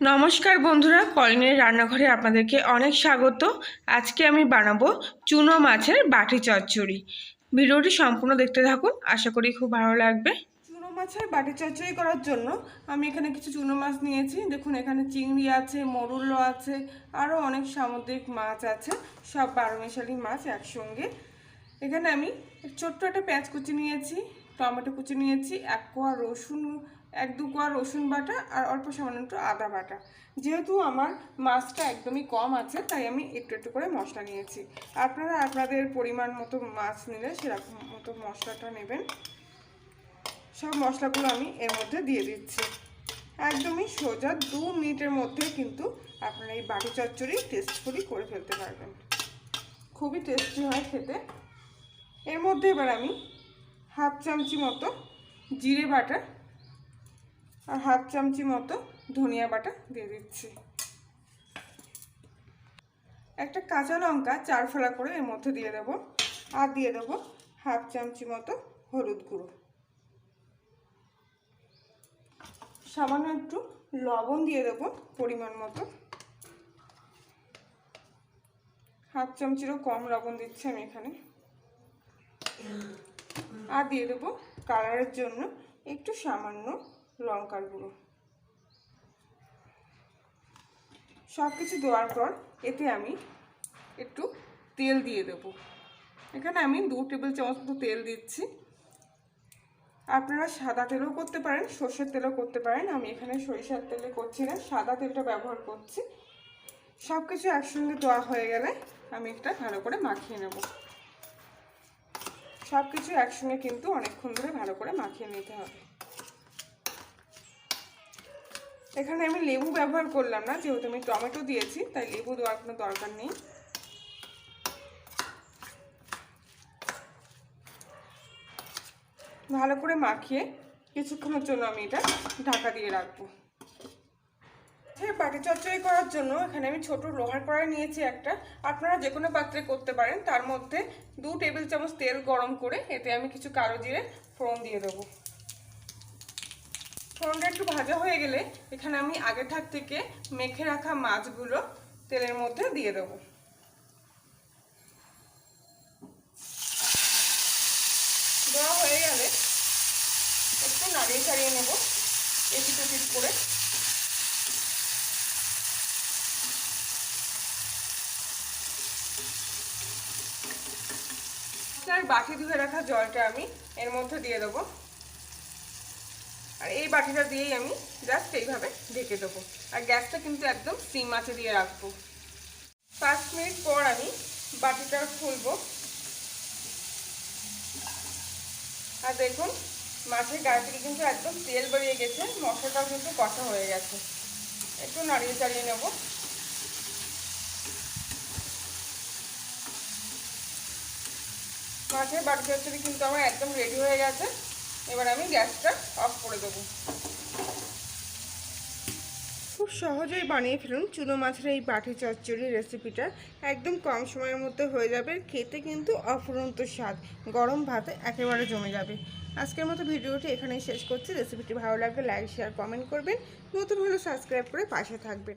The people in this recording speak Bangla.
নমস্কার বন্ধুরা, কলিনের রান্নাঘরে আপনাদেরকে অনেক স্বাগত। আজকে আমি বানাবো চুনো মাছের বাটি চচ্চড়ি। ভিডিওটি সম্পূর্ণ দেখতে থাকুন, আশা করি খুব ভালো লাগবে। চুনো মাছের বাটি চচ্চড়ি করার জন্য আমি এখানে কিছু চুনো মাছ নিয়েছি। দেখুন, এখানে চিংড়ি আছে, মরুল্য আছে, আরও অনেক সামুদ্রিক মাছ আছে, সব বারোমেশালি মাছ একসঙ্গে। এখানে আমি ছোট্ট একটা পেঁয়াজ কুচি নিয়েছি, টমেটো কুচি নিয়েছি, এক দু কোয়া রসুন বাটা আর অল্প সামান্য একটু আদা বাটা। যেহেতু আমার মাছটা একদমই কম আছে, তাই আমি একটু একটু করে মশলা নিয়েছি। আপনারা আপনাদের পরিমাণ মতো মাছ নিলে সেরকম মতো মশলাটা নেবেন। সব মশলাগুলো আমি এর মধ্যে দিয়ে দিচ্ছি। একদমই সোজা 2 মিনিটের মধ্যে কিন্তু আপনারা এই বাটি চচ্চড়ি টেস্টফুলি করে ফেলতে পারবেন। খুবই টেস্টি হয় খেতে। এর মধ্যে এবার আমি হাফ চামচি মতো জিরে বাটা আর হাফ চামচি মতো ধনিয়া বাটা দিয়ে দিচ্ছি। একটা কাঁচা লঙ্কা 4 ফালা করে এর মধ্যে দিয়ে দেবো। আর দিয়ে দেবো হাফ চামচি মতো হলুদ গুঁড়ো, সামান্য একটু লবণ দিয়ে দেবো পরিমাণ মতো। হাফ চামচিরও কম লবণ দিচ্ছি আমি এখানে। আর দিয়ে দেবো কালারের জন্য একটু সামান্য লঙ্কার গুঁড়ো। সব কিছু দেওয়ার পর এতে আমি একটু তেল দিয়ে দেবো। এখানে আমি 2 টেবিল চামচ মতো তেল দিচ্ছি। আপনারা সাদা তেলও করতে পারেন, সর্ষের তেলও করতে পারেন। আমি এখানে সরিষার তেলে করছি না, সাদা তেলটা ব্যবহার করছি। সব কিছু একসঙ্গে দেওয়া হয়ে গেলে আমি এটা ভালো করে মাখিয়ে নেব। সব কিছু একসঙ্গে কিন্তু অনেকক্ষণ ধরে ভালো করে মাখিয়ে নিতে হবে। এখানে আমি লেবু ব্যবহার করলাম না, যেহেতু আমি টমেটো দিয়েছি, তাই লেবু দেওয়ার কোনো দরকার নেই। ভালো করে মাখিয়ে কিছুক্ষণের জন্য আমি এটা ঢাকা দিয়ে রাখবো। বাটি চচ্চড়ি করার জন্য এখানে আমি ছোট লোহার কড়াই নিয়েছি একটা। আপনারা যে কোনো পাত্রে করতে পারেন। তার মধ্যে 2 টেবিল চামচ তেল গরম করে এতে আমি কিছু কালো জিরে ফোড়ন দিয়ে দেবো। ফোড়নটা একটু ভাজা হয়ে গেলে এখানে আমি আগে থেকে মেখে রাখা মাছগুলো তেলের মধ্যে দিয়ে দেবো। দেওয়া হয়ে গেলে একটু নাড়িয়ে ছাড়িয়ে নেব এপিট ওপিট করে। আর বাটি ধুয়ে রাখা জলটা আমি এর মধ্যে দিয়ে দেবো। আর এই বাটিটা দিয়েই আমি জাস্ট এইভাবে ঢেকে দেবো। আর গ্যাসটা কিন্তু একদম সিম আঁচে দিয়ে রাখবো। 5 মিনিট পর আমি বাটিটা খুলবো। আর দেখুন, মাছের গায়ে থেকে কিন্তু একদম তেল বেরিয়ে গেছে, মশলাটাও কিন্তু কষা হয়ে গেছে। একটু নাড়িয়ে চাড়িয়ে নেব। মাছের বাটি চচ্চড়ি কিন্তু আমার একদম রেডি হয়ে গেছে। এবার আমি গ্যাসটা অফ করে দেবো। খুব সহজেই বানিয়ে ফেলুন চুনো মাছের এই বাটি চচ্চড়ি রেসিপিটা। একদম কম সময়ের মধ্যে হয়ে যাবে, খেতে কিন্তু অফুরন্ত স্বাদ, গরম ভাতে একেবারে জমে যাবে। আজকের মতো ভিডিওটি এখানেই শেষ করছি। রেসিপিটি ভালো লাগলে লাইক, শেয়ার, কমেন্ট করবেন। নতুন হলে সাবস্ক্রাইব করে পাশে থাকবেন।